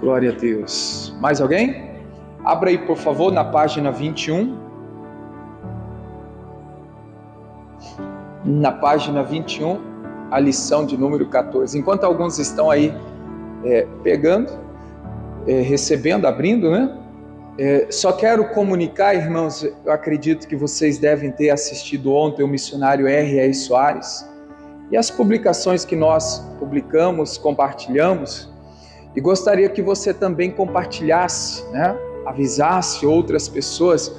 Glória a Deus. Mais alguém? Abra aí, por favor, na página 21. Na página 21, a lição de número 14. Enquanto alguns estão aí pegando, recebendo, abrindo, né? Só quero comunicar, irmãos, eu acredito que vocês devem ter assistido ontem o missionário R.R. Soares e as publicações que nós publicamos, compartilhamos, e gostaria que você também compartilhasse, né? Avisasse outras pessoas.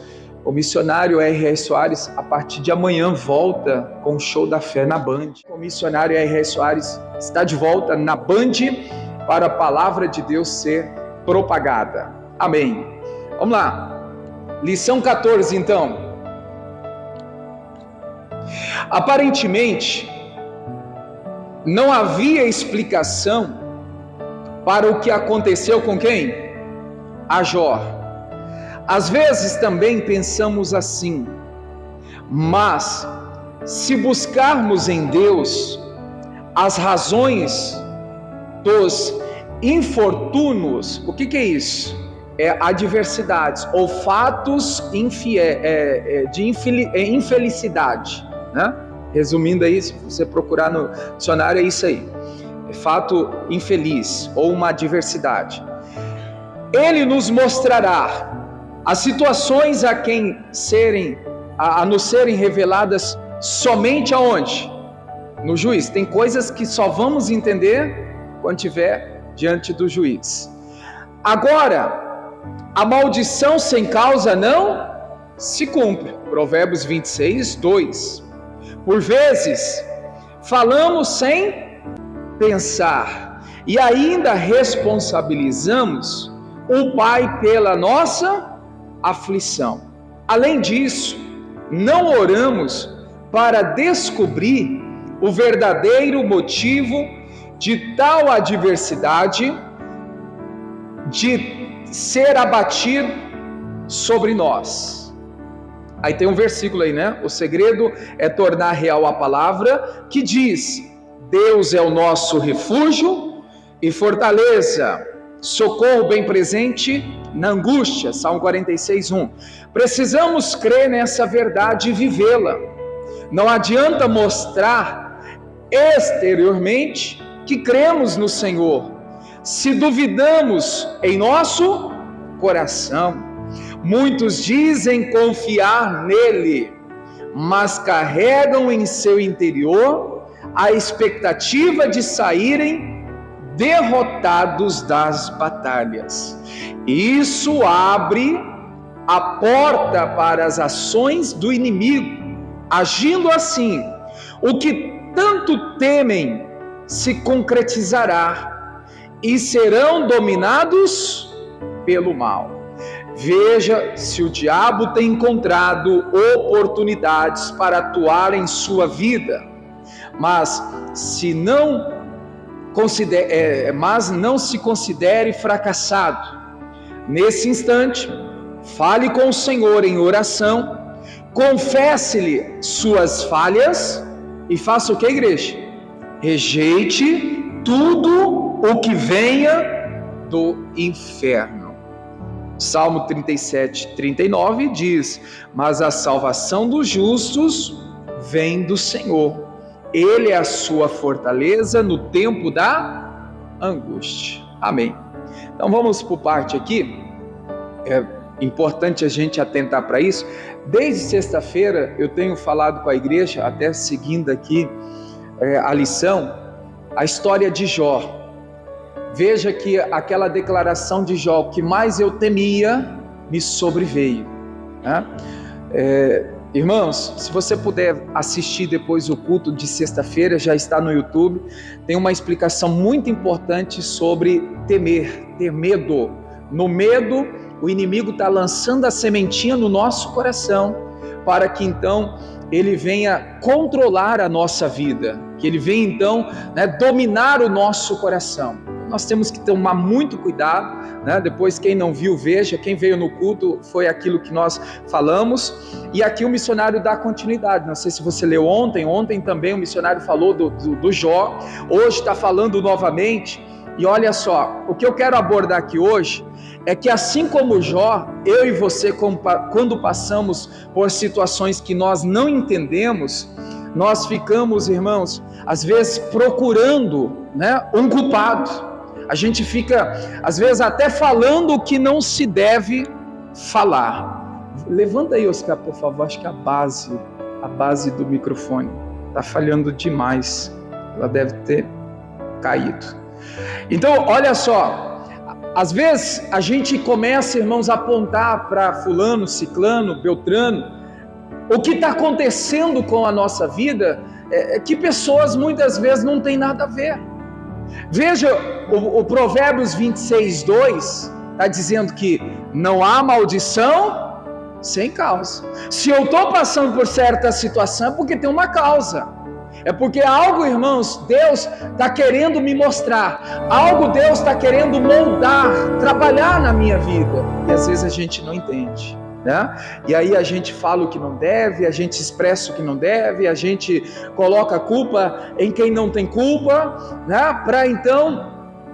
O missionário R.R. Soares, a partir de amanhã, volta com o Show da Fé na Band. O missionário R.R. Soares está de volta na Band para a palavra de Deus ser propagada. Amém. Vamos lá. Lição 14, então. Aparentemente, não havia explicação para o que aconteceu com quem? A Jó. Às vezes também pensamos assim, mas se buscarmos em Deus as razões dos infortúnios, o que é isso? É adversidades ou fatos de infelicidade, né? Resumindo aí, se você procurar no dicionário, é isso aí. É fato infeliz ou uma adversidade. Ele nos mostrará as situações a nos serem reveladas somente aonde? No juiz. Tem coisas que só vamos entender quando estiver diante do juiz. Agora, a maldição sem causa não se cumpre. Provérbios 26, 2. Por vezes, falamos sem pensar e ainda responsabilizamos o Pai pela nossa aflição. Além disso, não oramos para descobrir o verdadeiro motivo de tal adversidade de ser abatido sobre nós. Aí tem um versículo aí, né? O segredo é tornar real a palavra que diz: Deus é o nosso refúgio e fortaleza, socorro bem presente na angústia. Salmo 46, 1. Precisamos crer nessa verdade e vivê-la. Não adianta mostrar exteriormente que cremos no Senhor, se duvidamos em nosso coração. Muitos dizem confiar nele, mas carregam em seu interior a expectativa de saírem derrotados das batalhas. Isso abre a porta para as ações do inimigo. Agindo assim, o que tanto temem se concretizará e serão dominados pelo mal. Veja se o diabo tem encontrado oportunidades para atuar em sua vida, mas não se considere fracassado. Nesse instante, fale com o Senhor em oração, confesse-lhe suas falhas e faça o que, igreja? Rejeite tudo o que venha do inferno. Salmo 37, 39 diz: mas a salvação dos justos vem do Senhor. Ele é a sua fortaleza no tempo da angústia. Amém. Então vamos por parte aqui. É importante a gente atentar para isso. Desde sexta-feira eu tenho falado com a igreja, até seguindo aqui a lição, a história de Jó. Veja que aquela declaração de Jó, que mais eu temia, me sobreveio, né? Irmãos, se você puder assistir depois o culto de sexta-feira, já está no YouTube, tem uma explicação muito importante sobre temer, ter medo. No medo, o inimigo está lançando a sementinha no nosso coração, para que então ele venha controlar a nossa vida, que ele venha então, né, dominar o nosso coração. Nós temos que tomar muito cuidado, né? Depois, quem não viu, veja. Quem veio no culto, foi aquilo que nós falamos. E aqui o missionário dá continuidade. Não sei se você leu ontem também o missionário falou do Jó. Hoje está falando novamente E olha só, o que eu quero abordar aqui hoje é que assim como Jó, eu e você, quando passamos por situações que nós não entendemos, nós ficamos, irmãos, às vezes procurando, né, um culpado. A gente fica, às vezes, até falando o que não se deve falar. Levanta aí, Oscar, por favor, acho que a base do microfone está falhando demais. Ela deve ter caído. Então, olha só, às vezes a gente começa, irmãos, a apontar para fulano, ciclano, beltrano, o que está acontecendo com a nossa vida, que pessoas muitas vezes não tem nada a ver. Veja, o Provérbios 26:2 está dizendo que não há maldição sem causa. Se eu estou passando por certa situação, é porque tem uma causa. É porque algo, irmãos, Deus está querendo me mostrar. Algo Deus está querendo moldar, trabalhar na minha vida. E às vezes a gente não entende, né? E aí a gente fala o que não deve, a gente expressa o que não deve, a gente coloca a culpa em quem não tem culpa, né? Para então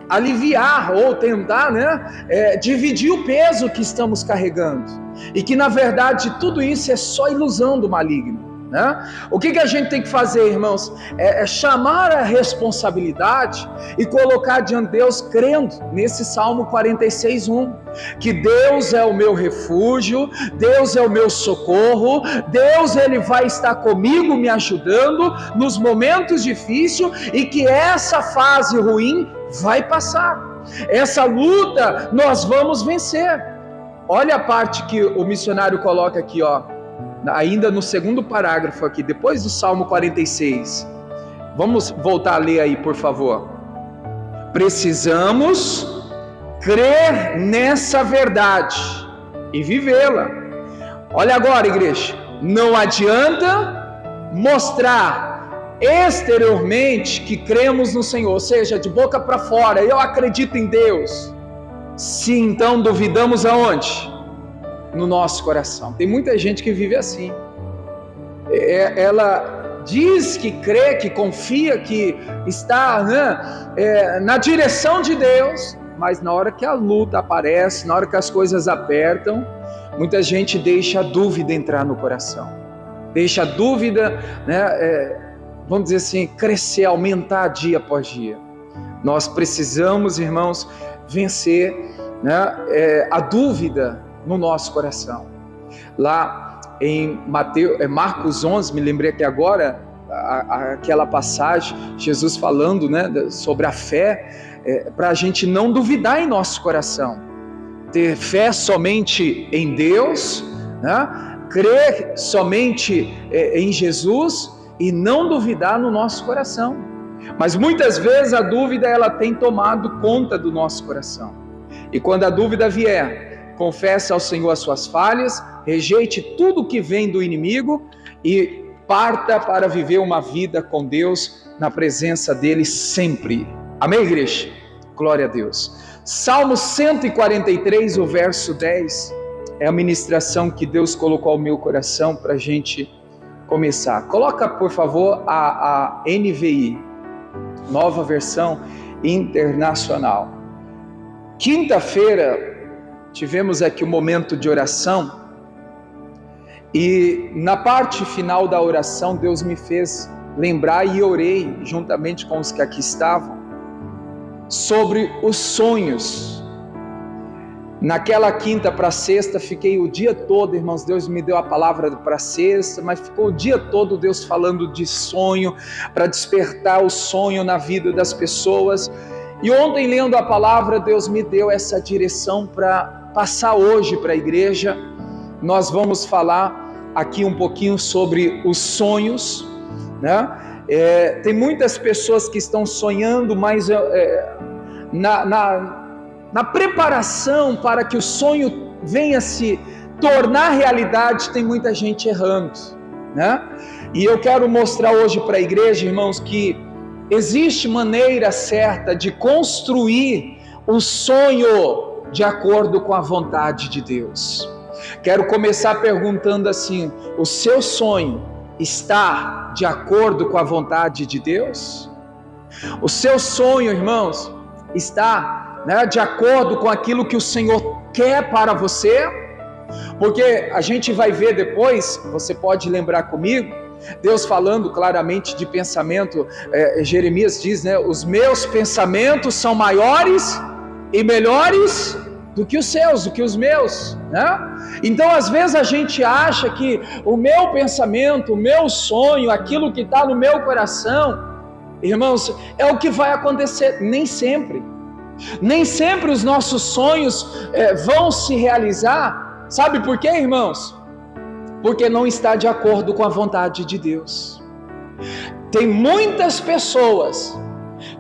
aliviar ou tentar, né, dividir o peso que estamos carregando. E que na verdade tudo isso é só ilusão do maligno. Né? O que a gente tem que fazer, irmãos, é chamar a responsabilidade e colocar diante de Deus, crendo nesse Salmo 46:1, que Deus é o meu refúgio, Deus é o meu socorro, Deus ele vai estar comigo me ajudando nos momentos difíceis e que essa fase ruim vai passar, essa luta nós vamos vencer. Olha a parte que o missionário coloca aqui, ó, ainda no segundo parágrafo aqui, depois do Salmo 46. Vamos voltar a ler aí, por favor. Precisamos crer nessa verdade e vivê-la. Olha agora, igreja, não adianta mostrar exteriormente que cremos no Senhor, ou seja, de boca para fora, eu acredito em Deus, se então duvidamos aonde? No nosso coração. Tem muita gente que vive assim. Ela diz que crê, que confia, que está, né, na direção de Deus, mas na hora que a luta aparece, na hora que as coisas apertam, muita gente deixa a dúvida entrar no coração. Deixa a dúvida, né, vamos dizer assim, crescer, aumentar dia após dia. Nós precisamos, irmãos, vencer, né, a dúvida no nosso coração. Lá em Marcos 11, me lembrei aqui agora, aquela passagem, Jesus falando, né, sobre a fé, para a gente não duvidar em nosso coração, ter fé somente em Deus, né, crer somente em Jesus e não duvidar no nosso coração. Mas muitas vezes a dúvida ela tem tomado conta do nosso coração, e quando a dúvida vier, confesse ao Senhor as suas falhas, rejeite tudo que vem do inimigo e parta para viver uma vida com Deus, na presença dele sempre. Amém, igreja? Glória a Deus. Salmo 143, o verso 10, é a ministração que Deus colocou ao meu coração para a gente começar. Coloca, por favor, a NVI, Nova Versão Internacional. Quinta-feira, tivemos aqui um momento de oração e na parte final da oração Deus me fez lembrar e orei juntamente com os que aqui estavam sobre os sonhos. Naquela quinta para sexta fiquei o dia todo, irmãos, Deus me deu a palavra para sexta, mas ficou o dia todo Deus falando de sonho, para despertar o sonho na vida das pessoas. E ontem, lendo a palavra, Deus me deu essa direção para passar hoje para a igreja. Nós vamos falar aqui um pouquinho sobre os sonhos, né? Tem muitas pessoas que estão sonhando, mas na preparação para que o sonho venha se tornar realidade, tem muita gente errando, né? E eu quero mostrar hoje para a igreja, irmãos, que existe maneira certa de construir um sonho de acordo com a vontade de Deus. Quero começar perguntando assim: o seu sonho está de acordo com a vontade de Deus? O seu sonho, irmãos, está, né, de acordo com aquilo que o Senhor quer para você? Porque a gente vai ver depois, você pode lembrar comigo, Deus falando claramente de pensamento, Jeremias diz, né, os meus pensamentos são maiores e melhores do que os seus, do que os meus, né? Então às vezes a gente acha que o meu pensamento, o meu sonho, aquilo que está no meu coração, irmãos, é o que vai acontecer. Nem sempre os nossos sonhos vão se realizar. Sabe por quê, irmãos? Porque não está de acordo com a vontade de Deus. Tem muitas pessoas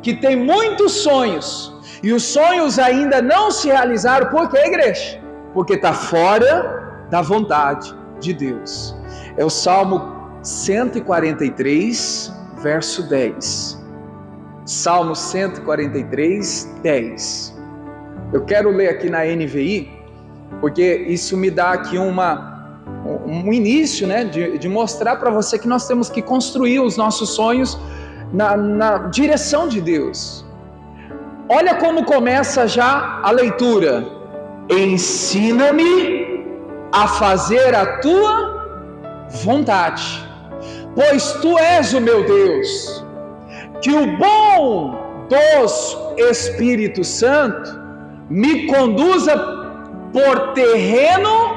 que têm muitos sonhos, e os sonhos ainda não se realizaram. Por quê, igreja? Porque está fora da vontade de Deus. É o Salmo 143, verso 10. Salmo 143, 10. Eu quero ler aqui na NVI, porque isso me dá aqui um início, né, de mostrar para você que nós temos que construir os nossos sonhos na direção de Deus. Olha como começa já a leitura. Ensina-me a fazer a tua vontade, pois tu és o meu Deus. Que o bom dos Espírito Santo me conduza por terreno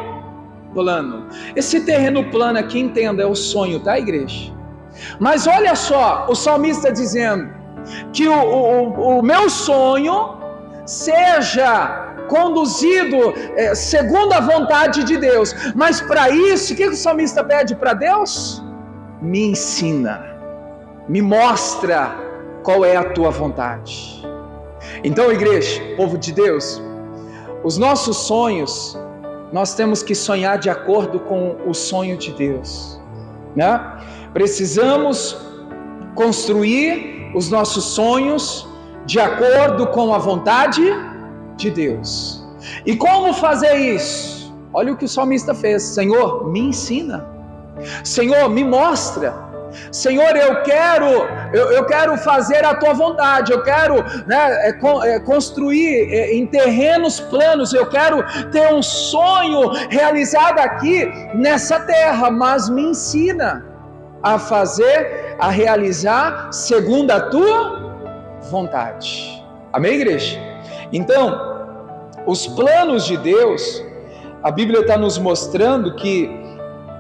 plano. Esse terreno plano aqui, entenda, é o sonho, tá, igreja? Mas olha só, o salmista dizendo que o meu sonho seja conduzido segundo a vontade de Deus. Mas para isso, o que o salmista pede para Deus? Me ensina, me mostra qual é a tua vontade. Então, igreja, povo de Deus, os nossos sonhos, nós temos que sonhar de acordo com o sonho de Deus, né? Precisamos construir os nossos sonhos de acordo com a vontade de Deus. E como fazer isso? Olha o que o salmista fez. Senhor, me ensina. Senhor, me mostra. Senhor, eu quero fazer a tua vontade. Eu quero, né, construir em terrenos planos. Eu quero ter um sonho realizado aqui nessa terra. Mas me ensina a fazer, a realizar segundo a tua vontade. Amém, igreja? Então, os planos de Deus, a Bíblia está nos mostrando que,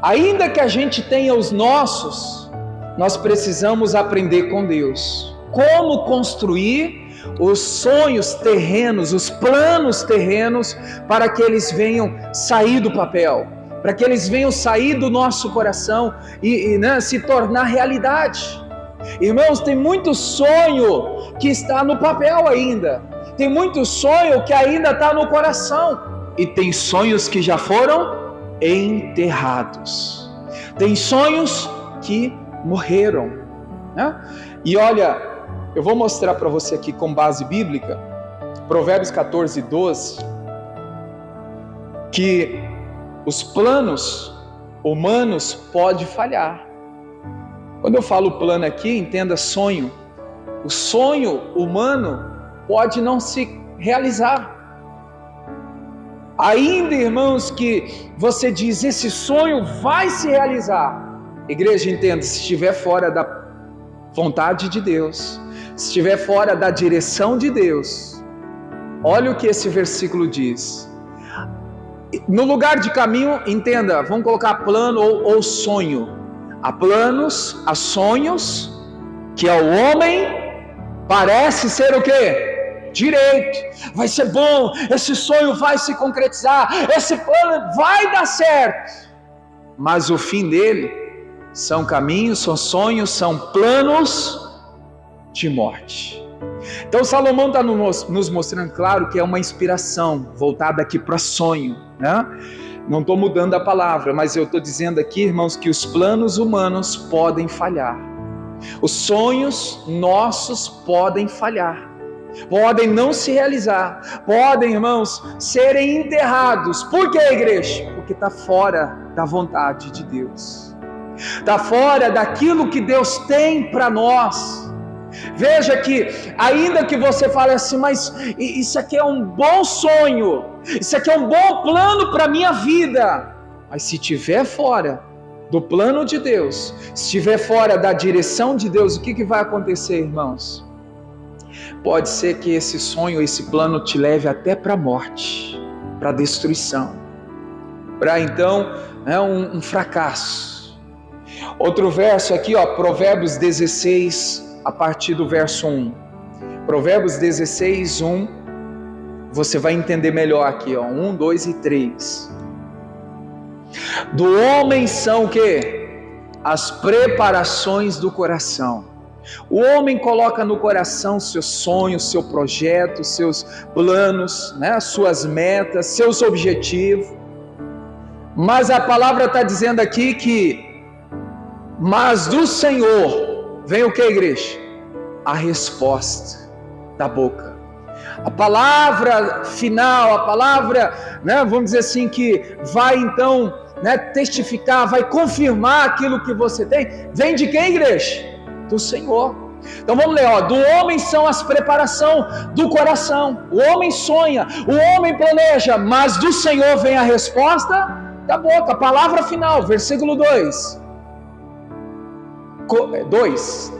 ainda que a gente tenha os nossos, nós precisamos aprender com Deus como construir os sonhos terrenos, os planos terrenos, para que eles venham sair do papel, para que eles venham sair do nosso coração e se tornar realidade. Irmãos, tem muito sonho que está no papel ainda, tem muito sonho que ainda está no coração, e tem sonhos que já foram enterrados, tem sonhos que morreram, né? E olha, eu vou mostrar para você aqui com base bíblica, Provérbios 14, 12, que os planos humanos podem falhar. Quando eu falo plano aqui, entenda sonho. O sonho humano pode não se realizar. Ainda, irmãos, que você diz, esse sonho vai se realizar. Igreja, entenda, se estiver fora da vontade de Deus, se estiver fora da direção de Deus, olha o que esse versículo diz. No lugar de caminho, entenda, vamos colocar plano ou sonho. Há planos, há sonhos, que ao homem parece ser o quê? Direito. Vai ser bom, esse sonho vai se concretizar, esse plano vai dar certo. Mas o fim dele são caminhos, são sonhos, são planos de morte. Então Salomão está nos mostrando, claro, que é uma inspiração voltada aqui para sonho, né? Não estou mudando a palavra, mas eu estou dizendo aqui, irmãos, que os planos humanos podem falhar. Os sonhos nossos podem falhar, podem não se realizar, podem, irmãos, serem enterrados. Por quê, igreja? Porque está fora da vontade de Deus, está fora daquilo que Deus tem para nós. Veja que, ainda que você fale assim, mas isso aqui é um bom sonho, isso aqui é um bom plano para a minha vida, mas se estiver fora do plano de Deus, se estiver fora da direção de Deus, o que vai acontecer, irmãos? Pode ser que esse sonho, esse plano te leve até para a morte, para a destruição, para então um fracasso. Outro verso aqui, Provérbios 16, a partir do verso 1. Provérbios 16, 1. Você vai entender melhor aqui, 1, 2 e 3. Do homem são o quê? As preparações do coração. O homem coloca no coração seus sonhos, seu projeto, seus planos, suas metas, seus objetivos. Mas a palavra está dizendo aqui que mas do Senhor vem o que, igreja? A resposta da boca. A palavra final, a palavra, vamos dizer assim, que vai então testificar, vai confirmar aquilo que você tem, vem de quem, igreja? Do Senhor. Então vamos ler, do homem são as preparações do coração, o homem sonha, o homem planeja, mas do Senhor vem a resposta da boca, a palavra final, versículo 2,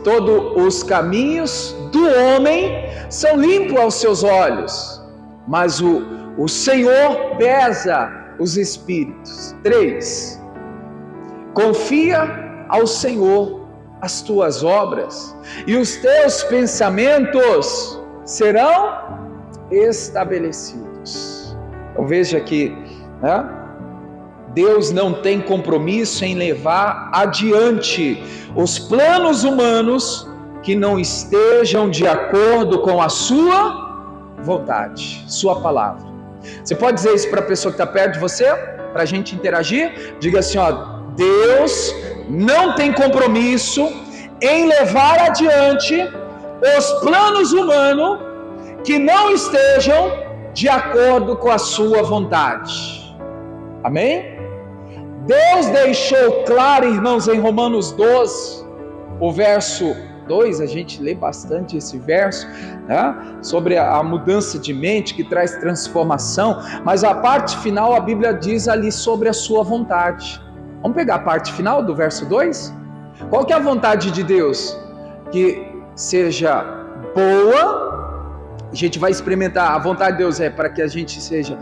todos os caminhos do homem são limpos aos seus olhos, mas o Senhor pesa os espíritos. 3, confia ao Senhor as tuas obras, e os teus pensamentos serão estabelecidos. Então veja que Deus não tem compromisso em levar adiante os planos humanos que não estejam de acordo com a sua vontade, sua palavra. Você pode dizer isso para a pessoa que está perto de você, para a gente interagir? Diga assim, Deus não tem compromisso em levar adiante os planos humanos que não estejam de acordo com a sua vontade. Amém? Deus deixou claro, irmãos, em Romanos 12, o verso 2, a gente lê bastante esse verso, sobre a mudança de mente que traz transformação, mas a parte final a Bíblia diz ali sobre a sua vontade. Vamos pegar a parte final do verso 2? Qual que é a vontade de Deus? Que seja boa. A gente vai experimentar, a vontade de Deus é para que a gente seja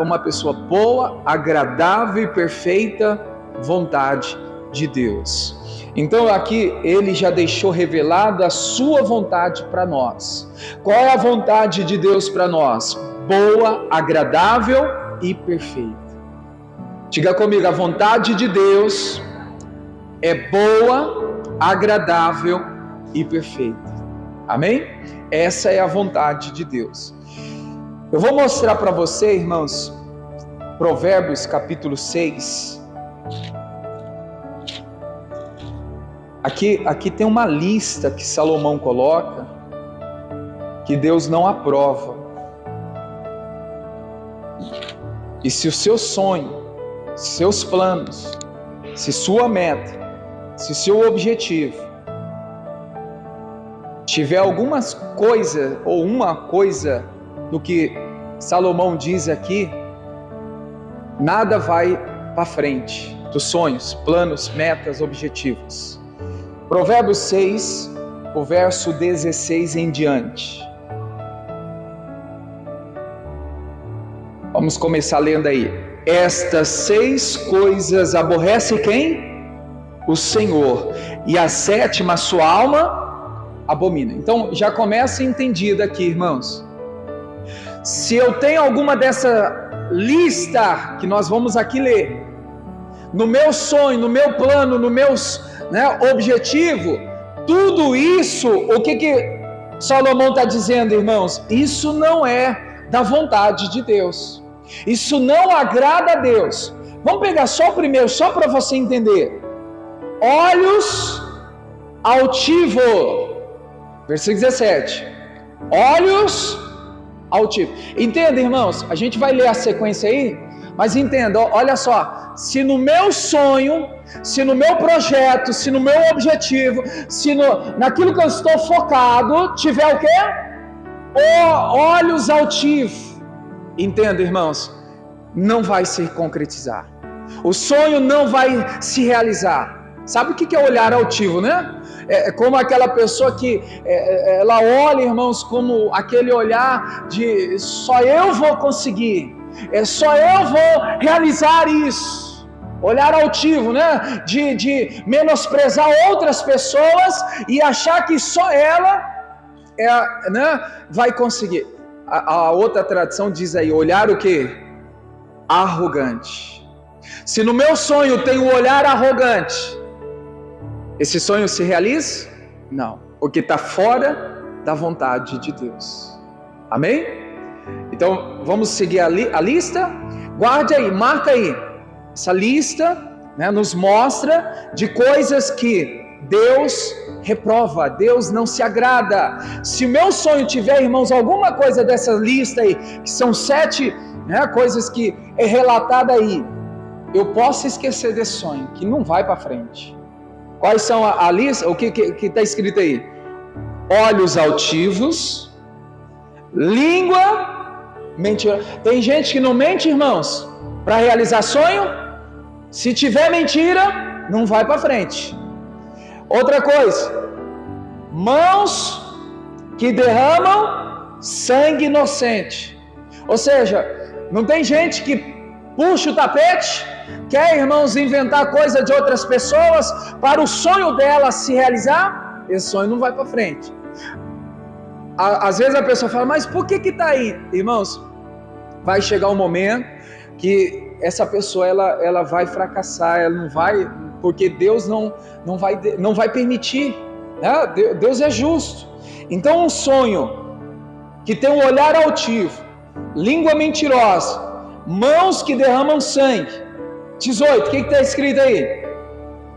uma pessoa boa, agradável e perfeita vontade de Deus. Então aqui ele já deixou revelado a sua vontade para nós. Qual é a vontade de Deus para nós? Boa, agradável e perfeita. Diga comigo, a vontade de Deus é boa, agradável e perfeita. Amém? Essa é a vontade de Deus. Eu vou mostrar para você, irmãos, Provérbios capítulo 6. Aqui tem uma lista que Salomão coloca, que Deus não aprova. E se o seu sonho, seus planos, se sua meta, se seu objetivo tiver algumas coisas ou uma coisa do que Salomão diz aqui, nada vai para frente dos sonhos, planos, metas, objetivos. Provérbios 6, o verso 16 em diante. Vamos começar lendo aí. Estas 6 coisas aborrece quem? O Senhor, e a 7ª sua alma abomina. Então já começa entendido aqui, irmãos. Se eu tenho alguma dessa lista que nós vamos aqui ler, no meu sonho, no meu plano, no meu objetivo, tudo isso, o que Salomão está dizendo, irmãos? Isso não é da vontade de Deus. Isso não agrada a Deus. Vamos pegar só o primeiro, só para você entender. Olhos altivos. Versículo 17. Olhos altivos. Entenda, irmãos, a gente vai ler a sequência aí. Mas entenda, olha só, se no meu sonho, se no meu projeto, se no meu objetivo, se naquilo que eu estou focado, tiver o quê? Olhos altivos. Entenda, irmãos, não vai se concretizar. O sonho não vai se realizar. Sabe o que é olhar altivo, né? É como aquela pessoa que ela olha, irmãos, como aquele olhar de só eu vou conseguir, só eu vou realizar isso. Olhar altivo, né? De menosprezar outras pessoas e achar que só ela né, vai conseguir. A outra tradição diz aí, olhar o quê? Arrogante. Se no meu sonho tem um olhar arrogante, esse sonho se realiza? Não, porque está fora da vontade de Deus. Amém? Então vamos seguir a lista. Guarde aí, marca aí. Essa lista, né, nos mostra de coisas que Deus reprova, Deus não se agrada. Se o meu sonho tiver, irmãos, alguma coisa dessa lista aí, que são 7, né, coisas que é relatada aí, eu posso esquecer desse sonho, que não vai para frente. Quais são a lista? O que está escrito aí? Olhos altivos, língua mentirosa. Tem gente que não mente, irmãos, para realizar sonho. Se tiver mentira, não vai para frente. Outra coisa, mãos que derramam sangue inocente. Ou seja, não tem gente que puxa o tapete, quer, irmãos, inventar coisa de outras pessoas para o sonho dela se realizar? Esse sonho não vai para frente. Às vezes a pessoa fala, mas por que está aí? Irmãos, vai chegar um momento que essa pessoa ela vai fracassar, ela não vai, porque Deus não vai permitir, né? Deus é justo. Então um sonho que tem um olhar altivo, língua mentirosa, mãos que derramam sangue. 18, o que está escrito aí?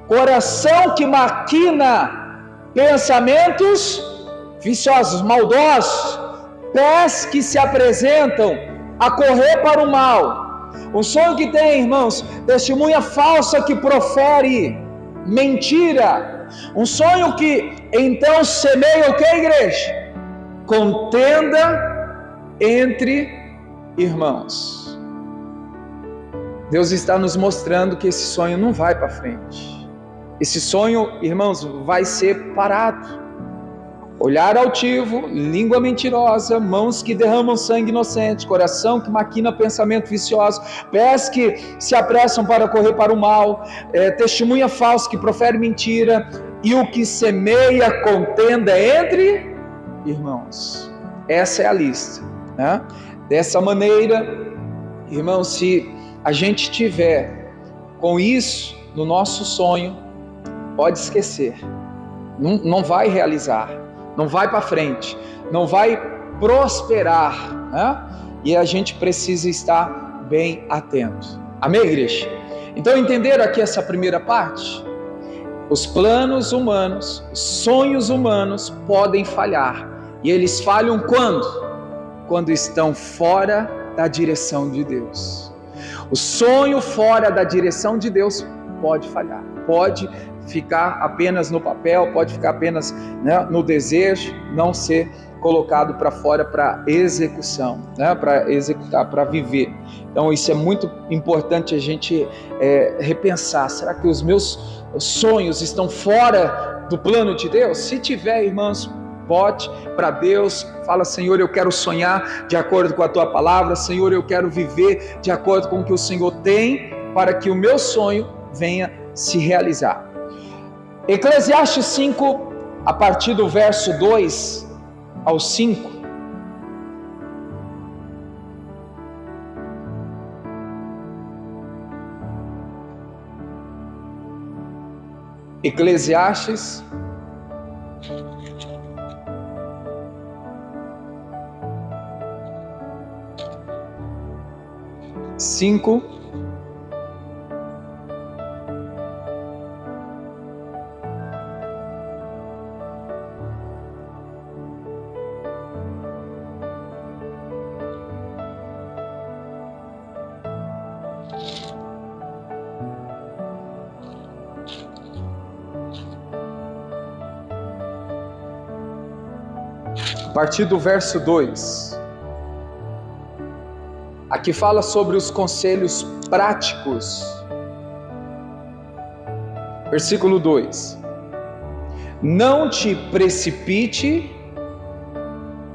Coração que maquina pensamentos viciosos, maldosos, pés que se apresentam a correr para o mal. Um sonho que tem, irmãos, testemunha falsa que profere mentira. Um sonho que então semeia o que, igreja? Contenda entre irmãos. Deus está nos mostrando que esse sonho não vai para frente. Esse sonho, irmãos, vai ser parado. Olhar altivo, língua mentirosa, mãos que derramam sangue inocente, coração que maquina pensamento vicioso, pés que se apressam para correr para o mal, testemunha falsa que profere mentira, e o que semeia contenda entre irmãos. Essa é a lista, né? Dessa maneira, irmãos, se a gente tiver com isso no nosso sonho, pode esquecer, não vai realizar, não vai para frente, não vai prosperar, né? E a gente precisa estar bem atento. Amém, igreja? Então entenderam aqui essa primeira parte? Os planos humanos, os sonhos humanos podem falhar, e eles falham quando? Quando estão fora da direção de Deus. O sonho fora da direção de Deus pode falhar, pode ficar apenas no papel, pode ficar apenas, né, no desejo, não ser colocado para fora para execução, né, para executar, para viver. Então isso é muito importante a gente repensar. Será que os meus sonhos estão fora do plano de Deus? Se tiver, irmãos, bote para Deus, fala: Senhor, eu quero sonhar de acordo com a Tua palavra, Senhor, eu quero viver de acordo com o que o Senhor tem, para que o meu sonho venha se realizar. Eclesiastes 5, a partir do verso 2 ao 5. Eclesiastes 5, partir do verso 2. Aqui fala sobre os conselhos práticos. Versículo 2: não te precipite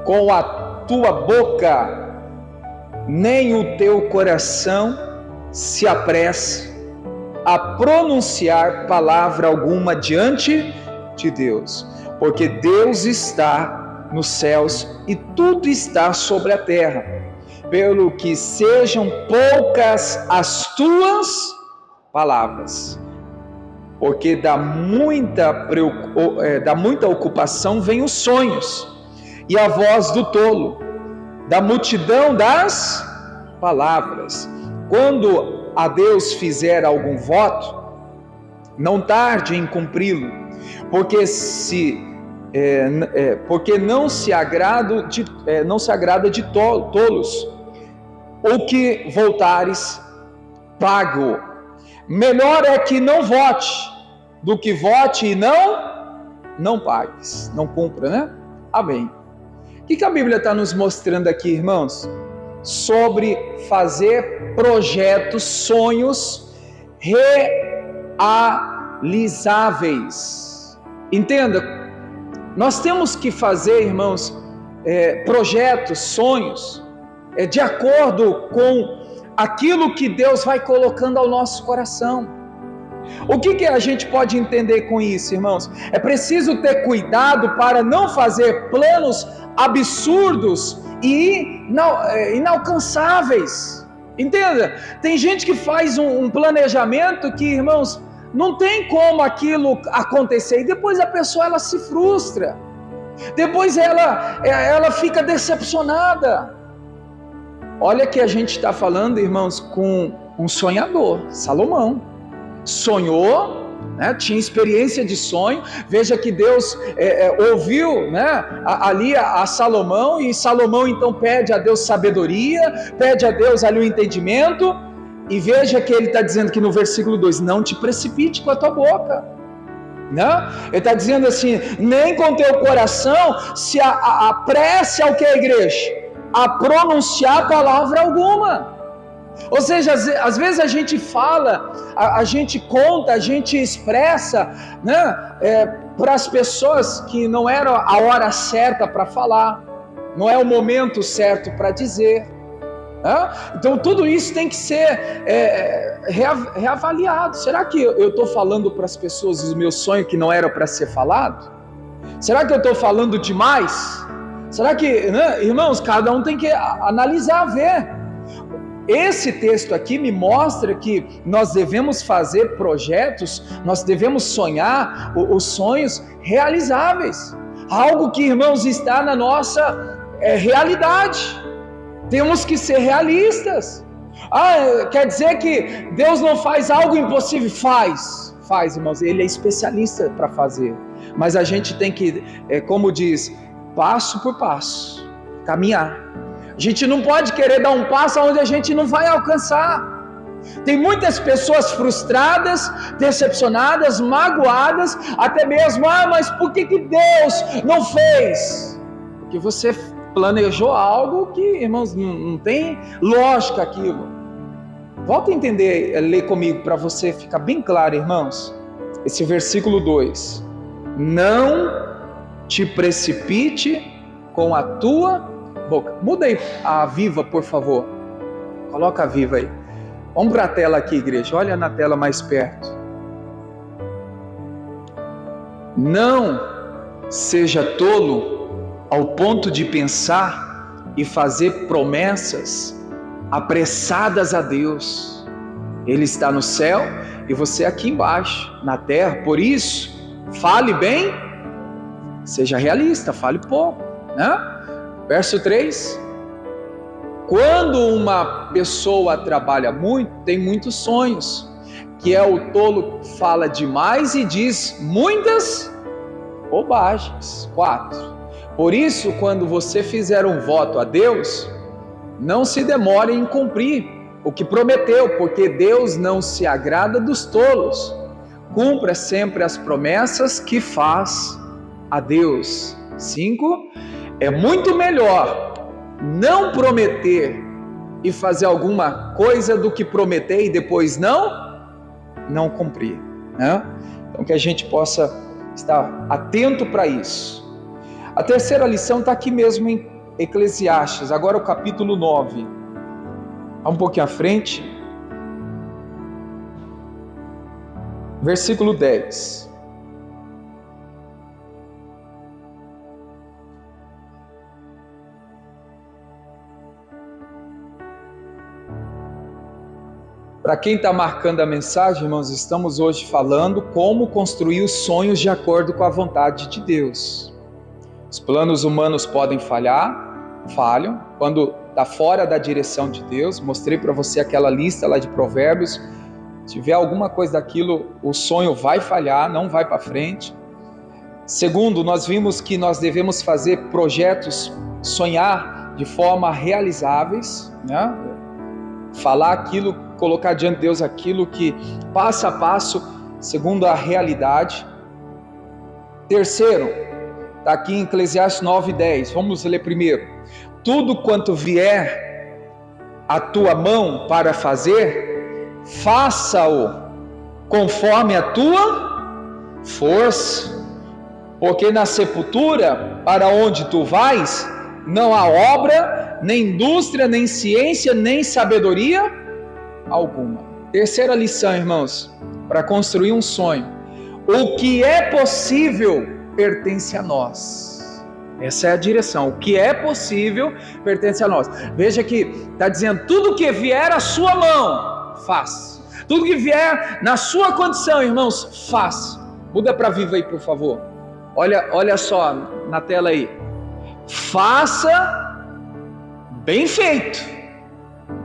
com a tua boca, nem o teu coração se apresse a pronunciar palavra alguma diante de Deus, porque Deus está nos céus e tudo está sobre a terra, pelo que sejam poucas as tuas palavras, porque da muita ocupação vem os sonhos, e a voz do tolo, da multidão das palavras. Quando a Deus fizer algum voto, não tarde em cumpri-lo, porque não se agrada de tolos, ou que voltares pago. Melhor é que não vote, do que vote e não pagues, não cumpra, né? Amém. O que a Bíblia está nos mostrando aqui, irmãos? Sobre fazer projetos, sonhos realizáveis. Entenda, nós temos que fazer, irmãos, projetos, sonhos, de acordo com aquilo que Deus vai colocando ao nosso coração. O que a gente pode entender com isso, irmãos? É preciso ter cuidado para não fazer planos absurdos e inalcançáveis. Entenda? Tem gente que faz um planejamento que, irmãos, não tem como aquilo acontecer, e depois a pessoa ela se frustra, depois ela fica decepcionada. Olha que a gente está falando, irmãos, com um sonhador, Salomão. Sonhou, né? Tinha experiência de sonho. Veja que Deus ouviu, né, ali a Salomão, e Salomão então pede a Deus sabedoria, pede a Deus ali o entendimento, e veja que ele está dizendo que no versículo 2, não te precipite com a tua boca, né? Ele está dizendo assim, nem com teu coração se apresse ao que a igreja? A pronunciar palavra alguma. Ou seja, às vezes a gente fala, a gente conta, a gente expressa, né, para as pessoas que não era a hora certa para falar, não é o momento certo para dizer, né? Então tudo isso tem que ser reavaliado. Será que eu estou falando para as pessoas os meus sonhos que não era para ser falado? Será que eu estou falando demais? Será que, né, irmãos, cada um tem que analisar, ver. Esse texto aqui me mostra que nós devemos fazer projetos, nós devemos sonhar os sonhos realizáveis, algo que, irmãos, está na nossa realidade. Temos que ser realistas. Quer dizer que Deus não faz algo impossível? Faz, irmãos, Ele é especialista para fazer, mas a gente tem que, como diz, passo por passo, caminhar. A gente não pode querer dar um passo onde a gente não vai alcançar. Tem muitas pessoas frustradas, decepcionadas, magoadas, até mesmo, mas por que Deus não fez? Porque você planejou algo que, irmãos, não tem lógica aquilo. Volta a entender, ler comigo para você ficar bem claro, irmãos. Esse versículo 2. Não te precipite com a tua boca. Muda aí a Viva, por favor. Coloca a Viva aí. Vamos para a tela aqui, igreja. Olha na tela mais perto. Não seja tolo ao ponto de pensar e fazer promessas apressadas a Deus. Ele está no céu e você aqui embaixo, na terra. Por isso, fale bem, seja realista, fale pouco, né? Verso 3, quando uma pessoa trabalha muito, tem muitos sonhos, que é o tolo que fala demais e diz muitas bobagens. 4, por isso, quando você fizer um voto a Deus, não se demore em cumprir o que prometeu, porque Deus não se agrada dos tolos. Cumpra sempre as promessas que faz a Deus. 5, É muito melhor não prometer e fazer alguma coisa do que prometer e depois não cumprir, né? Então que a gente possa estar atento para isso. A terceira lição está aqui mesmo em Eclesiastes, agora o capítulo 9, um pouquinho à frente, versículo 10. Para quem está marcando a mensagem, irmãos, estamos hoje falando como construir os sonhos de acordo com a vontade de Deus. Os planos humanos podem falham, quando está fora da direção de Deus. Mostrei para você aquela lista lá de Provérbios. Se tiver alguma coisa daquilo, o sonho vai falhar, não vai para frente. Segundo, nós vimos que nós devemos fazer projetos, sonhar de forma realizáveis, né? Falar aquilo, colocar diante de Deus aquilo que passo a passo, segundo a realidade. Terceiro, está aqui em Eclesiastes 9:10, vamos ler primeiro. Tudo quanto vier à tua mão para fazer, faça-o conforme a tua força, porque na sepultura, para onde tu vais, não há obra, nem indústria, nem ciência, nem sabedoria alguma. Terceira lição, irmãos, para construir um sonho: o que é possível pertence a nós. Essa é a direção. O que é possível pertence a nós. Veja que está dizendo: tudo que vier à sua mão, faça. Tudo que vier na sua condição, irmãos, faça. Muda para Viva aí, por favor. Olha só na tela aí. Faça bem feito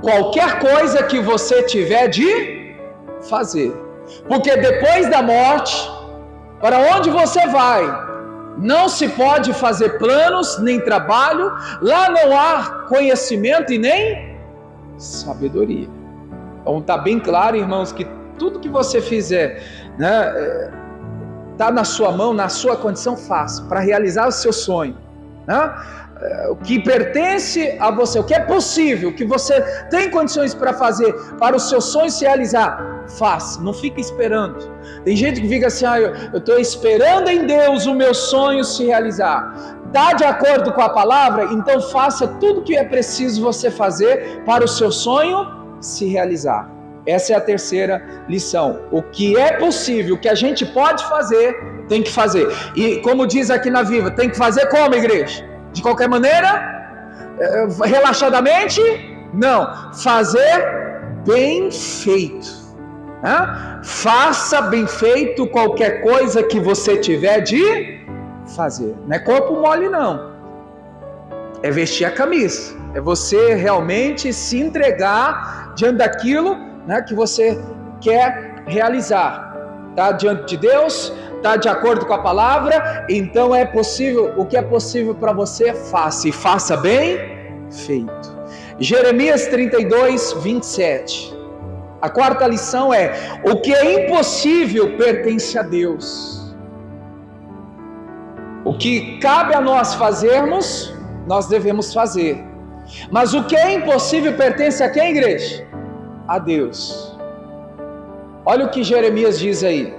qualquer coisa que você tiver de fazer, porque depois da morte, para onde você vai, não se pode fazer planos nem trabalho, lá não há conhecimento e nem sabedoria. Então está bem claro, irmãos, que tudo que você fizer, né, está na sua mão, na sua condição, faça, para realizar o seu sonho, né? O que pertence a você, o que é possível, o que você tem condições para fazer, para o seu sonho se realizar, faça, não fique esperando. Tem gente que fica assim: eu estou esperando em Deus o meu sonho se realizar. Está de acordo com a palavra? Então faça tudo o que é preciso você fazer para o seu sonho se realizar. Essa é a terceira lição. O que é possível, o que a gente pode fazer, tem que fazer. E como diz aqui na Viva, tem que fazer como, igreja? De qualquer maneira? Relaxadamente? Não. Fazer bem feito. Faça bem feito qualquer coisa que você tiver de fazer. Não é corpo mole, não. É vestir a camisa. É você realmente se entregar diante daquilo, né, que você quer realizar. Está diante de Deus, está de acordo com a palavra, então é possível, o que é possível para você, faça, e faça bem feito. Jeremias 32:27. A quarta lição é: o que é impossível pertence a Deus. O que cabe a nós fazermos, nós devemos fazer. Mas o que é impossível pertence a quem, igreja? A Deus. Olha o que Jeremias diz aí.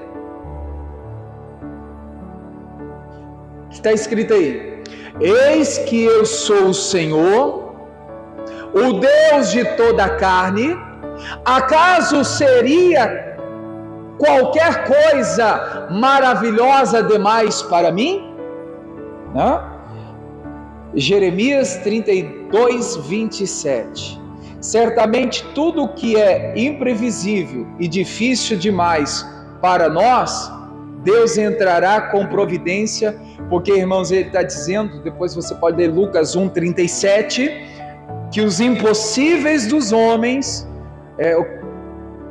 Está escrito aí: eis que eu sou o Senhor, o Deus de toda a carne. Acaso seria qualquer coisa maravilhosa demais para mim? Não? Jeremias 32:27. Certamente tudo que é imprevisível e difícil demais para nós, Deus entrará com providência, porque, irmãos, ele está dizendo, depois você pode ler Lucas 1:37, que os impossíveis dos homens é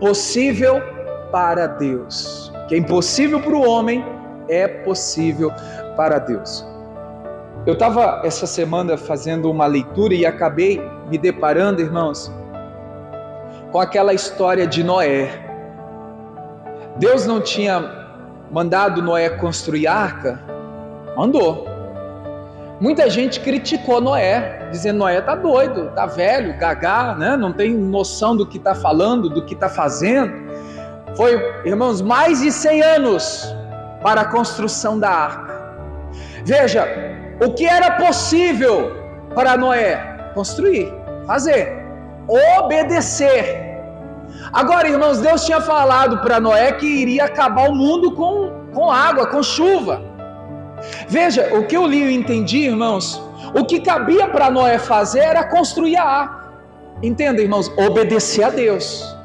possível para Deus. O que é impossível para o homem é possível para Deus. Eu estava essa semana fazendo uma leitura e acabei me deparando, irmãos, com aquela história de Noé. Deus não tinha mandado Noé construir arca? Mandou. Muita gente criticou Noé, dizendo: Noé está doido, está velho, gagá, né? Não tem noção do que está falando, do que está fazendo. Foi, irmãos, mais de 100 anos para a construção da arca. Veja, o que era possível para Noé? Construir, fazer, obedecer. Agora, irmãos, Deus tinha falado para Noé que iria acabar o mundo com água, com chuva. Veja, o que eu li e entendi, irmãos, o que cabia para Noé fazer era construir a arca. Entenda, irmãos, obedecer a Deus.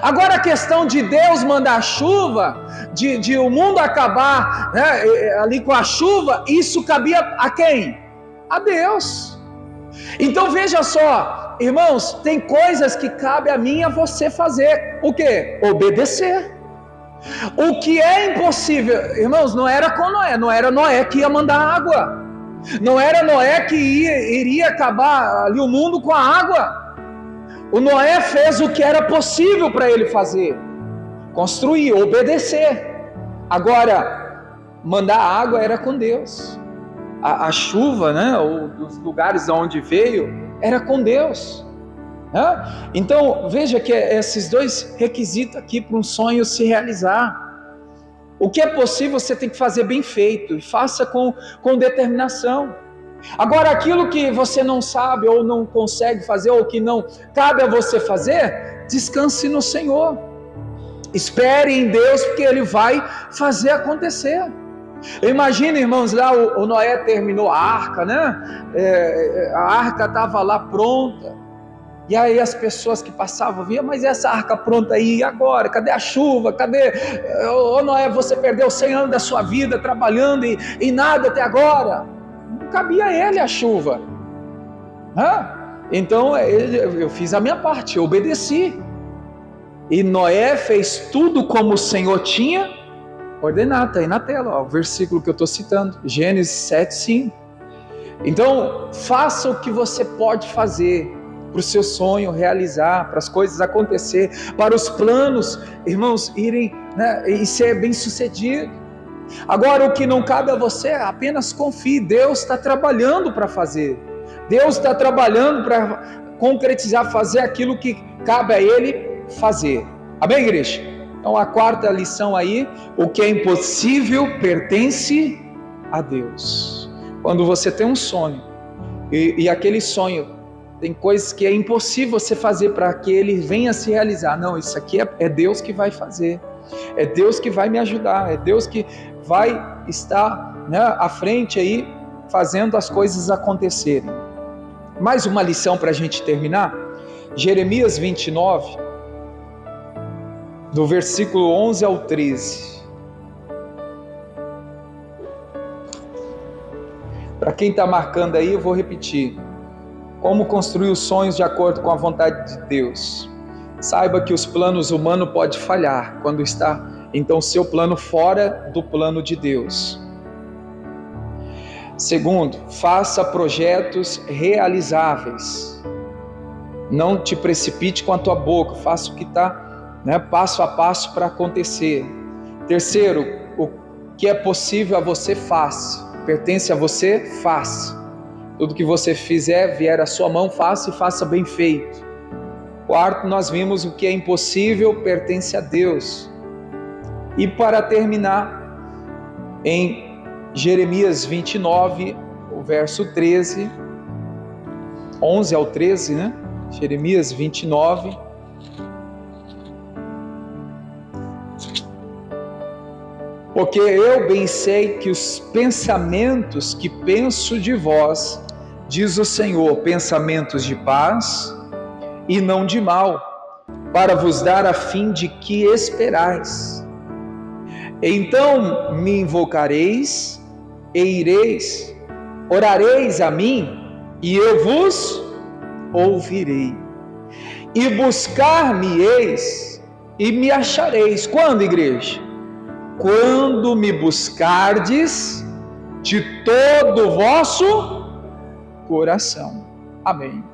Agora a questão de Deus mandar chuva, de o mundo acabar, né, ali com a chuva, isso cabia a quem? A Deus. Então veja só, irmãos, tem coisas que cabe a mim e a você fazer. O quê? Obedecer. O que é impossível, irmãos, não era com Noé, não era Noé que ia mandar água, não era Noé que iria acabar ali o mundo com a água. O Noé fez o que era possível para ele fazer: construir, obedecer. Agora, mandar água era com Deus. A chuva, né, ou dos lugares onde veio, era com Deus. Então veja que esses dois requisitos aqui para um sonho se realizar. O que é possível você tem que fazer bem feito, e faça com determinação. Agora aquilo que você não sabe ou não consegue fazer, ou que não cabe a você fazer, descanse no Senhor, espere em Deus, porque Ele vai fazer acontecer. Imagina, irmãos, lá o Noé terminou a arca, né? A arca estava lá pronta. E aí as pessoas que passavam viam: mas essa arca pronta aí, e agora? Cadê a chuva? Cadê? Ô Noé, você perdeu 100 anos da sua vida trabalhando e nada até agora. Não cabia a ele a chuva. Então eu fiz a minha parte, eu obedeci. E Noé fez tudo como o Senhor tinha ordenado. Está aí na tela, ó, o versículo que eu estou citando, Gênesis 7:5. Então faça o que você pode fazer para o seu sonho realizar, para as coisas acontecer, para os planos, irmãos, irem, né, e ser bem sucedido. Agora o que não cabe a você, apenas confie. Deus está trabalhando para fazer, Deus está trabalhando para concretizar, fazer aquilo que cabe a Ele fazer. Amém, igreja? Então a quarta lição aí: o que é impossível pertence a Deus. Quando você tem um sonho, e aquele sonho tem coisas que é impossível você fazer para que ele venha a se realizar. Não, isso aqui é Deus que vai fazer, é Deus que vai me ajudar, é Deus que vai estar, né, à frente aí, fazendo as coisas acontecerem. Mais uma lição para a gente terminar: Jeremias 29, do versículo 11 ao 13. Para quem está marcando aí, eu vou repetir. Como construir os sonhos de acordo com a vontade de Deus. Saiba que os planos humanos podem falhar quando está, então, seu plano fora do plano de Deus. Segundo, faça projetos realizáveis. Não te precipite com a tua boca, faça o que está, né, passo a passo para acontecer. Terceiro, o que é possível a você, faça. Pertence a você, faça. Tudo que você fizer, vier à sua mão, faça, e faça bem feito. Quarto, nós vimos o que é impossível pertence a Deus. E para terminar, em Jeremias 29, o verso 13, 11 ao 13, né? Jeremias 29. Porque eu bem sei que os pensamentos que penso de vós, diz o Senhor, pensamentos de paz e não de mal, para vos dar a fim de que esperais. Então me invocareis e ireis, orareis a mim e eu vos ouvirei. E buscar-me-eis e me achareis. Quando, igreja? Quando me buscardes de todo o vosso coração. Amém.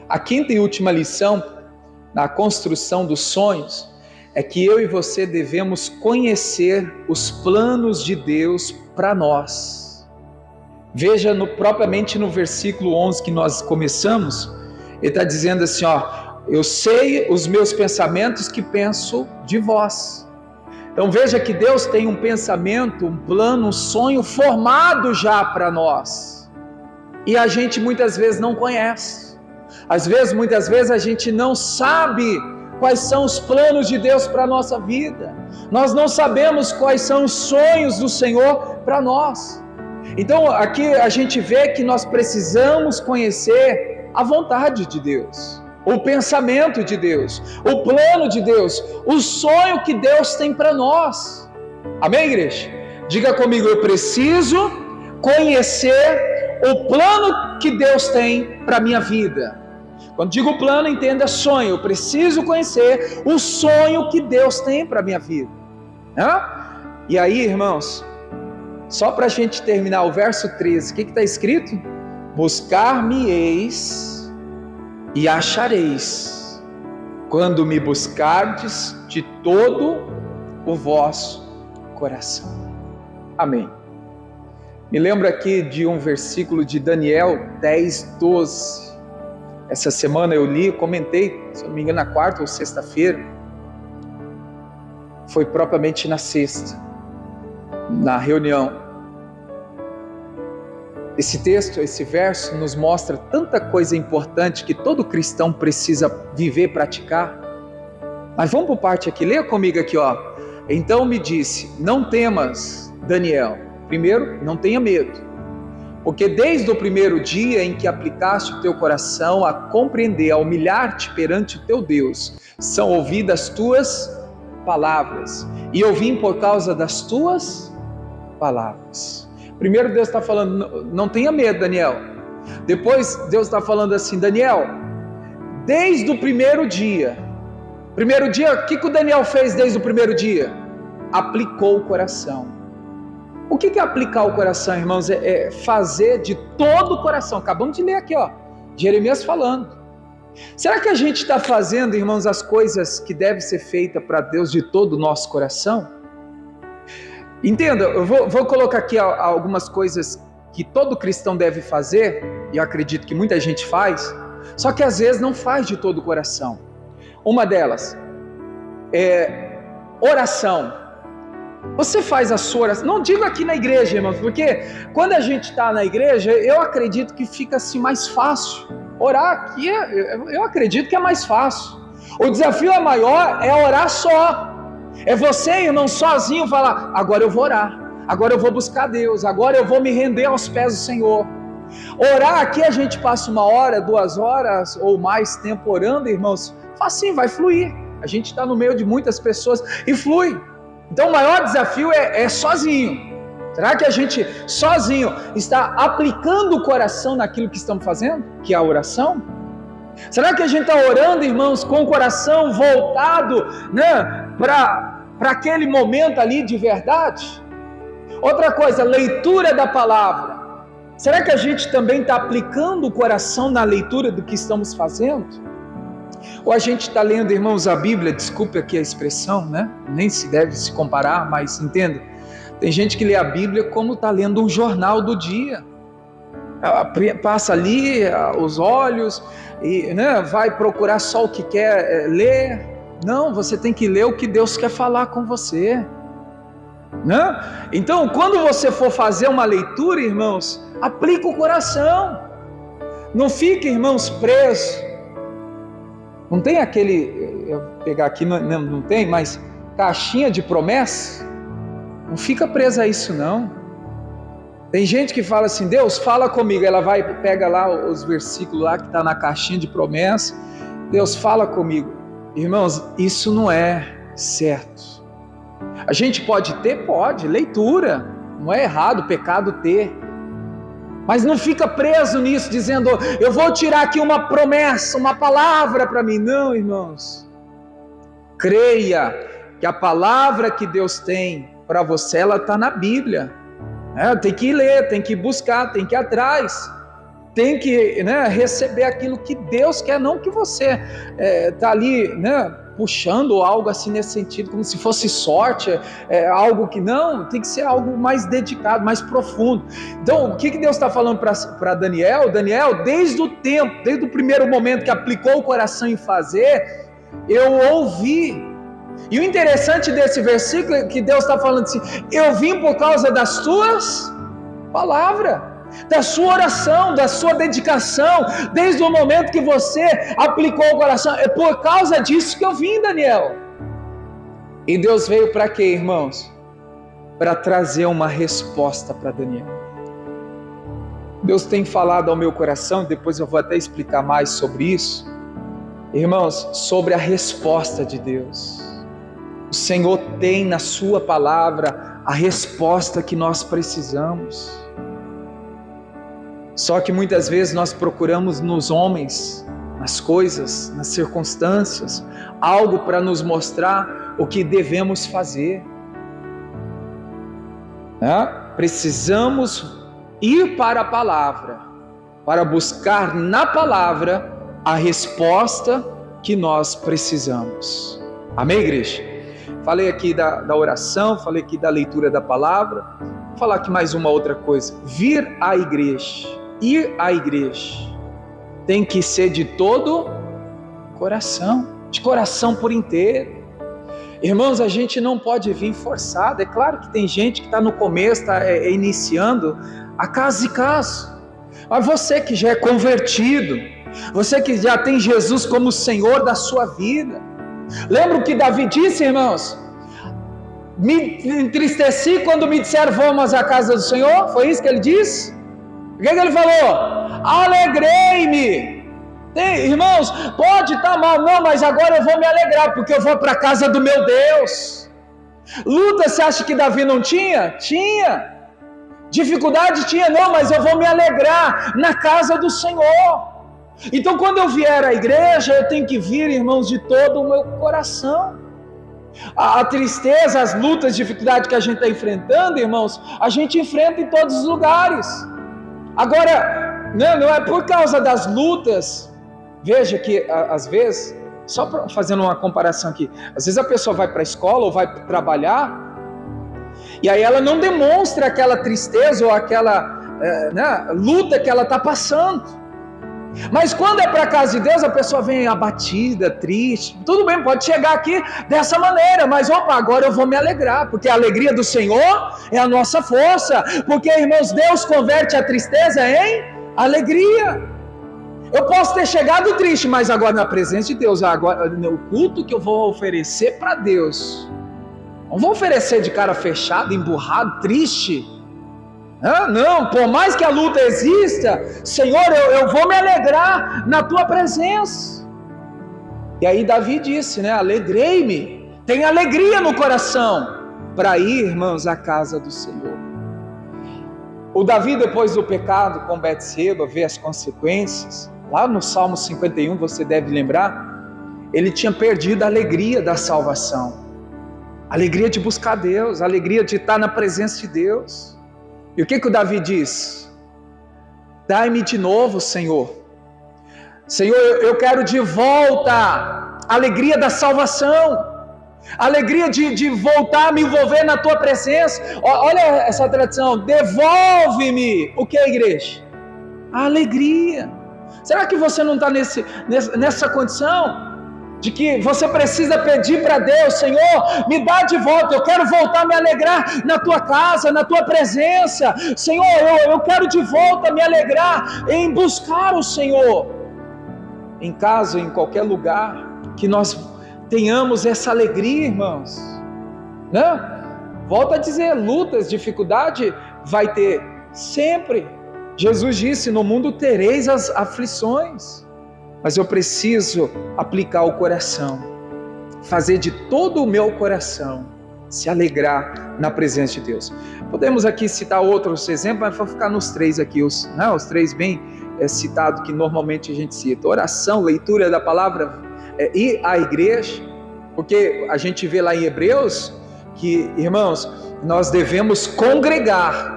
A quinta e última lição na construção dos sonhos é que eu e você devemos conhecer os planos de Deus para nós. Veja propriamente no versículo 11 que nós começamos, ele está dizendo assim, eu sei os meus pensamentos que penso de vós. Então veja que Deus tem um pensamento, um plano, um sonho formado já para nós, e a gente muitas vezes não conhece, muitas vezes a gente não sabe quais são os planos de Deus para a nossa vida, nós não sabemos quais são os sonhos do Senhor para nós. Então aqui a gente vê que nós precisamos conhecer a vontade de Deus, o pensamento de Deus, o plano de Deus, o sonho que Deus tem para nós. Amém, igreja? Diga comigo, eu preciso conhecer o plano que Deus tem para a minha vida. Quando digo plano, entenda sonho. Eu preciso conhecer o sonho que Deus tem para a minha vida. E aí, irmãos, só para a gente terminar o verso 13, o que está escrito? Buscar-me-eis e achareis, quando me buscardes de todo o vosso coração. Amém. Me lembro aqui de um versículo de Daniel 10, 12. Essa semana eu li, comentei, se não me engano, na quarta ou sexta-feira. Foi propriamente na sexta, na reunião. Esse texto, esse verso nos mostra tanta coisa importante que todo cristão precisa viver, praticar. Mas vamos por parte aqui, leia comigo aqui, Então me disse, não temas, Daniel. Primeiro, não tenha medo, porque desde o primeiro dia em que aplicaste o teu coração a compreender, a humilhar-te perante o teu Deus, são ouvidas as tuas palavras, e eu vim por causa das tuas palavras. Primeiro Deus está falando, não tenha medo, Daniel. Depois Deus está falando assim, Daniel, desde o primeiro dia, o que o Daniel fez desde o primeiro dia? Aplicou o coração. O que é aplicar o coração, irmãos? É fazer de todo o coração. Acabamos de ler aqui, Jeremias falando. Será que a gente está fazendo, irmãos, as coisas que devem ser feitas para Deus de todo o nosso coração? Entenda, eu vou colocar aqui algumas coisas que todo cristão deve fazer, e eu acredito que muita gente faz, só que às vezes não faz de todo o coração. Uma delas é oração. Você faz a sua oração, não digo aqui na igreja, irmãos, porque quando a gente está na igreja, eu acredito que fica assim mais fácil. Orar aqui, eu acredito que é mais fácil. O desafio maior é orar só. É você, irmão, sozinho falar, agora eu vou orar, agora eu vou buscar Deus, agora eu vou me render aos pés do Senhor. Orar aqui a gente passa 1 hora, 2 horas ou mais tempo orando, irmãos, facinho, vai fluir. A gente está no meio de muitas pessoas e flui. Então o maior desafio é sozinho. Será que a gente sozinho está aplicando o coração naquilo que estamos fazendo, que é a oração? Será que a gente está orando, irmãos, com o coração voltado, para aquele momento ali de verdade? Outra coisa, leitura da palavra. Será que a gente também está aplicando o coração na leitura do que estamos fazendo? Ou a gente está lendo, irmãos, a Bíblia, desculpe aqui a expressão, nem se deve se comparar, mas entenda, tem gente que lê a Bíblia como está lendo um jornal do dia. Passa ali os olhos e vai procurar só o que quer ler. Não, você tem que ler o que Deus quer falar com você. Então, quando você for fazer uma leitura, irmãos, aplica o coração. Não fique, irmãos, preso. Não tem aquele, eu vou pegar aqui, não tem, mas caixinha de promessa. Não fica preso a isso, não. Tem gente que fala assim, Deus fala comigo, ela pega lá os versículos lá que está na caixinha de promessa, Deus fala comigo. Irmãos, isso não é certo. A gente pode ter? Pode, leitura, não é errado, pecado ter, mas não fica preso nisso, dizendo, eu vou tirar aqui uma promessa, uma palavra para mim. Não, irmãos, creia que a palavra que Deus tem para você, ela está na Bíblia. Tem que ler, tem que buscar, tem que ir atrás. tem que, né, receber aquilo que Deus quer, não que você está ali, né, puxando algo assim nesse sentido, como se fosse sorte, algo que não, tem que ser algo mais dedicado, mais profundo. Então, o que Deus está falando para Daniel? Daniel, desde o primeiro momento que aplicou o coração em fazer, eu ouvi. E o interessante desse versículo é que Deus está falando assim: eu vim por causa das tuas palavras, da sua oração, da sua dedicação, desde o momento que você aplicou o coração. É por causa disso que eu vim, Daniel. E Deus veio para quê, irmãos? Para trazer uma resposta para Daniel. Deus tem falado ao meu coração, depois eu vou até explicar mais sobre isso, irmãos, sobre a resposta de Deus. O Senhor tem na sua palavra a resposta que nós precisamos. Só que muitas vezes nós procuramos nos homens, nas coisas, nas circunstâncias, algo para nos mostrar o que devemos fazer. Precisamos ir para a palavra, para buscar na palavra a resposta que nós precisamos. Amém, igreja? Falei aqui da oração, falei aqui da leitura da palavra. Vou falar aqui mais uma outra coisa. Vir à igreja, ir à igreja, tem que ser de todo coração, de coração por inteiro. Irmãos, a gente não pode vir forçado. É claro que tem gente que está no começo, está iniciando a casa e caso. Mas você que já é convertido, você que já tem Jesus como Senhor da sua vida, lembra o que Davi disse, irmãos? Me entristeci quando me disseram vamos à casa do Senhor. Foi isso que ele disse? O que ele falou? Alegrei-me. Irmãos, pode estar mal, não, mas agora eu vou me alegrar, porque eu vou para a casa do meu Deus. Luta, você acha que Davi não tinha? Tinha. Dificuldade tinha, não, mas eu vou me alegrar na casa do Senhor. Então quando eu vier à igreja, eu tenho que vir, irmãos, de todo o meu coração. A tristeza, as lutas, as dificuldades que a gente está enfrentando, irmãos, a gente enfrenta em todos os lugares. Agora, não é por causa das lutas. Veja que às vezes, só fazendo uma comparação aqui, às vezes a pessoa vai para a escola ou vai trabalhar, e aí ela não demonstra aquela tristeza ou aquela luta que ela está passando. Mas quando é para a casa de Deus, a pessoa vem abatida, triste. Tudo bem, pode chegar aqui dessa maneira, mas agora eu vou me alegrar, porque a alegria do Senhor é a nossa força. Porque, irmãos, Deus converte a tristeza em alegria. Eu posso ter chegado triste, mas agora na presença de Deus, agora o culto que eu vou oferecer para Deus, não vou oferecer de cara fechada, emburrado, triste. Não, por mais que a luta exista, Senhor, eu vou me alegrar na tua presença. E aí Davi disse, alegrei-me, tem alegria no coração para ir, irmãos, à casa do Senhor. O Davi, depois do pecado com Betseba, vê as consequências. Lá no Salmo 51, você deve lembrar, ele tinha perdido a alegria da salvação, a alegria de buscar Deus, a alegria de estar na presença de Deus. E o que o Davi diz? Dai-me de novo, Senhor. Senhor, eu quero de volta a alegria da salvação, a alegria de voltar a me envolver na tua presença. Olha essa tradição, devolve-me. O que é, igreja? A alegria. Será que você não está nessa condição? De que você precisa pedir para Deus, Senhor, me dá de volta, eu quero voltar a me alegrar na tua casa, na tua presença. Senhor, eu quero de volta me alegrar em buscar o Senhor. Em casa, em qualquer lugar, que nós tenhamos essa alegria, irmãos. Volto a dizer, lutas, dificuldade, vai ter sempre. Jesus disse, no mundo tereis as aflições. Mas eu preciso aplicar o coração, fazer de todo o meu coração, se alegrar na presença de Deus. Podemos aqui citar outros exemplos, mas vou ficar nos três aqui, os três bem citados que normalmente a gente cita. Oração, leitura da palavra, ir à igreja, porque a gente vê lá em Hebreus que, irmãos, nós devemos congregar,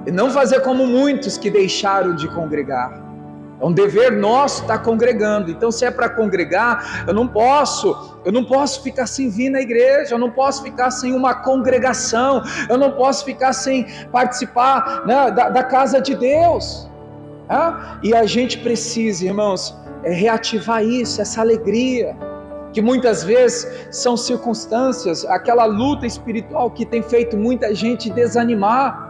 e não fazer como muitos que deixaram de congregar. É um dever nosso estar congregando. Então, se é para congregar, eu não posso ficar sem vir na igreja, eu não posso ficar sem uma congregação, eu não posso ficar sem participar, né, da casa de Deus. E a gente precisa, irmãos, reativar isso, essa alegria, que muitas vezes são circunstâncias, aquela luta espiritual que tem feito muita gente desanimar.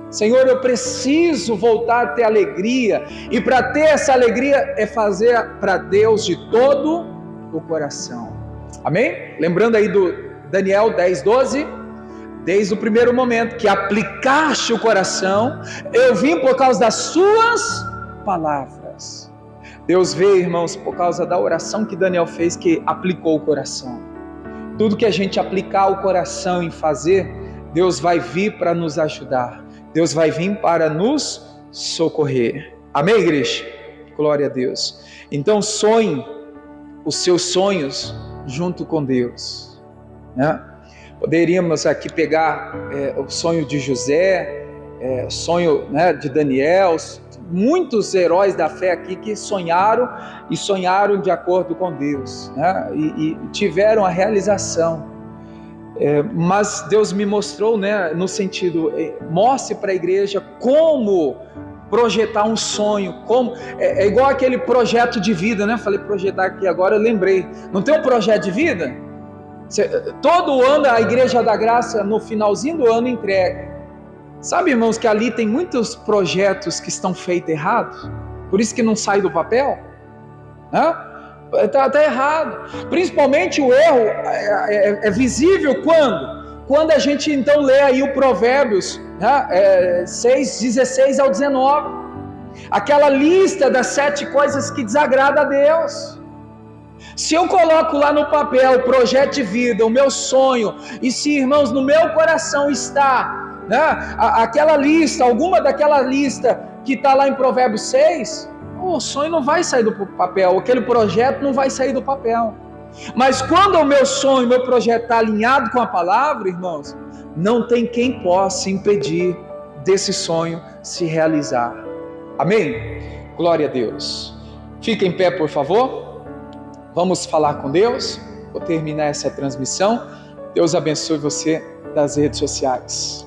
Senhor, eu preciso voltar a ter alegria, e para ter essa alegria é fazer para Deus de todo o coração. Amém? Lembrando aí do Daniel 10:12, desde o primeiro momento que aplicaste o coração, eu vim por causa das suas palavras. Deus veio, irmãos, por causa da oração que Daniel fez, que aplicou o coração. Tudo que a gente aplicar o coração em fazer, Deus vai vir para nos ajudar. Deus vai vir para nos socorrer. Amém, igreja? Glória a Deus. Então sonhe os seus sonhos junto com Deus, né? Poderíamos aqui pegar o sonho de José, o sonho, né, de Daniel, muitos heróis da fé aqui que sonharam de acordo com Deus, né? E tiveram a realização. Mas Deus me mostrou, né, no sentido, mostre para a igreja como projetar um sonho, como é igual aquele projeto de vida, né? Falei projetar aqui agora, eu lembrei. Não tem um projeto de vida? Todo ano a Igreja da Graça, no finalzinho do ano, entrega. Sabe, irmãos, que ali tem muitos projetos que estão feitos errados, por isso que não sai do papel, né? Está errado. Principalmente o erro é visível quando a gente então lê aí o Provérbios, né, 6:16 ao 19, aquela lista das 7 coisas que desagradam a Deus. Se eu coloco lá no papel o projeto de vida, o meu sonho, e se, irmãos, no meu coração está, né, aquela lista, alguma daquela lista que está lá em Provérbios 6, o sonho não vai sair do papel, aquele projeto não vai sair do papel. Mas quando o meu sonho, o meu projeto está alinhado com a palavra, irmãos, não tem quem possa impedir desse sonho se realizar. Amém? Glória a Deus. Fica em pé, por favor. Vamos falar com Deus. Vou terminar essa transmissão. Deus abençoe você das redes sociais.